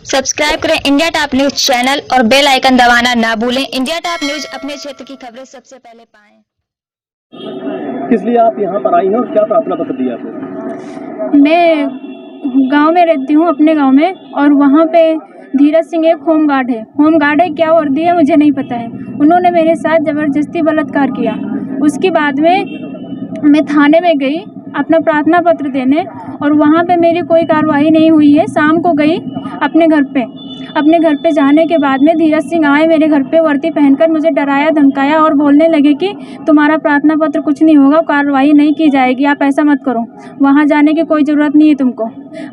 Subscribe करें India top news channel और bell icon दबाना ना भूलें। इंडिया टॉप न्यूज अपने क्षेत्र की खबरें सबसे पहले पाएं। किस लिए आप यहाँ पर आई हैं और क्या प्रार्थना पत्र दिया आपने? मैं गांव में रहती हूँ, अपने गांव में, और वहाँ पे धीरज सिंह एक होमगार्ड है। होमगार्ड है, क्या वर्दी है मुझे नहीं पता है। उन्होंने मेरे साथ ज़बरदस्ती बलात्कार किया। उसके बाद में मैं थाने में गई अपना प्रार्थना पत्र देने, और वहाँ पे मेरी कोई कार्रवाई नहीं हुई है। शाम को गई अपने घर पे जाने के बाद में धीरज सिंह आए मेरे घर पे, वर्दी पहनकर मुझे डराया धमकाया और बोलने लगे कि तुम्हारा प्रार्थना पत्र कुछ नहीं होगा, कार्रवाई नहीं की जाएगी, आप ऐसा मत करो, वहाँ जाने की कोई ज़रूरत नहीं है तुमको।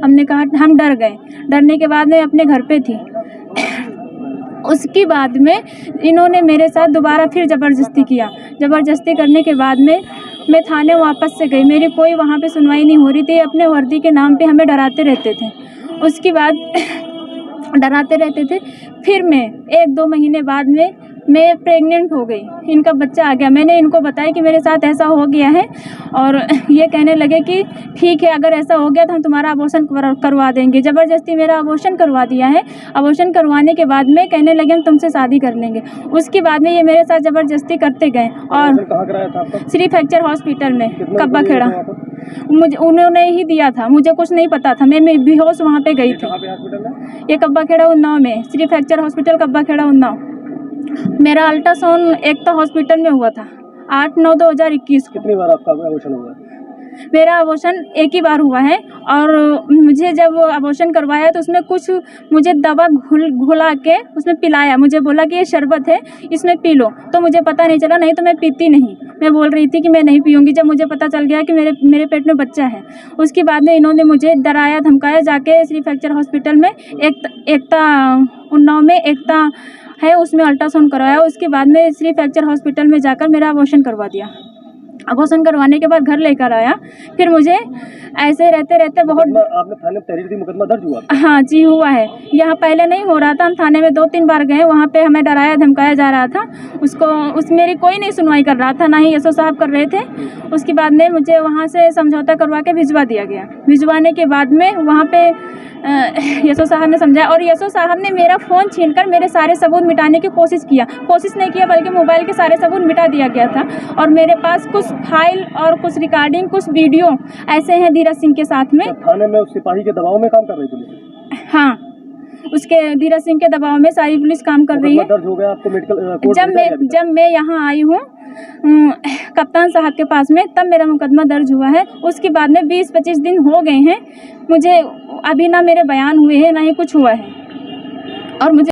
हमने कहा, हम डर गए। डरने के बाद मैं अपने घर पे थी। उसके बाद में इन्होंने मेरे साथ दोबारा फिर ज़बरदस्ती किया। ज़बरदस्ती करने के बाद में मैं थाने वापस से गई। मेरी कोई वहाँ पे सुनवाई नहीं हो रही थी। अपने वर्दी के नाम पे हमें डराते रहते थे। उसके बाद डराते रहते थे। फिर मैं 1-2 महीने बाद में मैं प्रेग्नेंट हो गई। इनका बच्चा आ गया। मैंने इनको बताया कि मेरे साथ ऐसा हो गया है, और ये कहने लगे कि ठीक है, अगर ऐसा हो गया तो हम तुम्हारा अबॉर्शन करवा देंगे। ज़बरदस्ती मेरा अबॉर्शन करवा दिया है। अबॉर्शन करवाने के बाद में कहने लगे हम तुमसे शादी कर लेंगे। उसके बाद में ये मेरे साथ ज़बरदस्ती करते गए। और कहाँ कराया था आपका? श्री फ्रैक्चर हॉस्पिटल में, कब्बा रुपये खेड़ा। दिए थे वहाँ पर? मुझे उन्होंने ही दिया था, मुझे कुछ नहीं पता था। मैं बेहोश वहाँ पे गई थी। कहाँ पे हॉस्पिटल है? ये कब्बा खेड़ा उन्नाव में, श्री फ्रैक्चर हॉस्पिटल कब्बा खेड़ा उन्नाव। मेरा अल्ट्रासाउंड एक तो हॉस्पिटल में हुआ था 8/9/2021 को। कितनी बार आपका अबॉर्शन हुआ है? मेरा अबॉर्शन एक ही बार हुआ है। और मुझे जब अबॉर्शन करवाया तो उसमें कुछ मुझे दवा घुला के उसमें पिलाया। मुझे बोला कि ये शरबत है, इसमें पी लो। तो मुझे पता नहीं चला, नहीं तो मैं पीती नहीं। मैं बोल रही थी कि मैं नहीं पीऊँगी। जब मुझे पता चल गया कि मेरे पेट में बच्चा है, उसके बाद में इन्होंने मुझे डराया धमकाया। जाके श्री फ्रैक्चर हॉस्पिटल में एकता उन्नाव में एकता है, उसमें अल्ट्रासाउंड करवाया। उसके बाद में श्री फ्रैक्चर हॉस्पिटल में जाकर मेरा अबॉर्शन करवा दिया। अबॉर्शन करवाने के बाद घर लेकर आया। फिर मुझे ऐसे रहते रहते बहुत आपने थाने में तहरीर दी, मुकदमा दर्ज हुआ? हाँ जी, हुआ है। यहाँ पहले नहीं हो रहा था। हम थाने में 2-3 बार गए। वहाँ पे हमें डराया धमकाया जा रहा था। मेरी कोई नहीं सुनवाई कर रहा था, ना ही एसओ साहब कर रहे थे। उसके बाद में मुझे वहाँ से समझौता करवा के भिजवा दिया गया। भिजवाने के बाद में वहाँ पे एसओ साहब ने समझाया, और एसओ साहब ने मेरा फ़ोन छीनकर मेरे सारे सबूत मिटाने की कोशिश नहीं किया, बल्कि मोबाइल के सारे सबूत मिटा दिया गया था। और मेरे पास कुछ फाइल और कुछ रिकॉर्डिंग, कुछ वीडियो ऐसे हैं धीरज सिंह के साथ में। थाने में उस सिपाही के दबाव में काम कर रही पुलिस? हाँ, उसके धीरज सिंह के दबाव में सारी पुलिस काम कर रही है। दर्ज हो गया आपको मेडिकल कोर्ट? जब मैं यहाँ आई हूँ कप्तान साहब के पास में, तब मेरा मुकदमा दर्ज हुआ है। उसके बाद में 20-25 दिन हो गए हैं। मुझे अभी ना मेरे बयान हुए हैं, ना ही कुछ हुआ है। और मुझे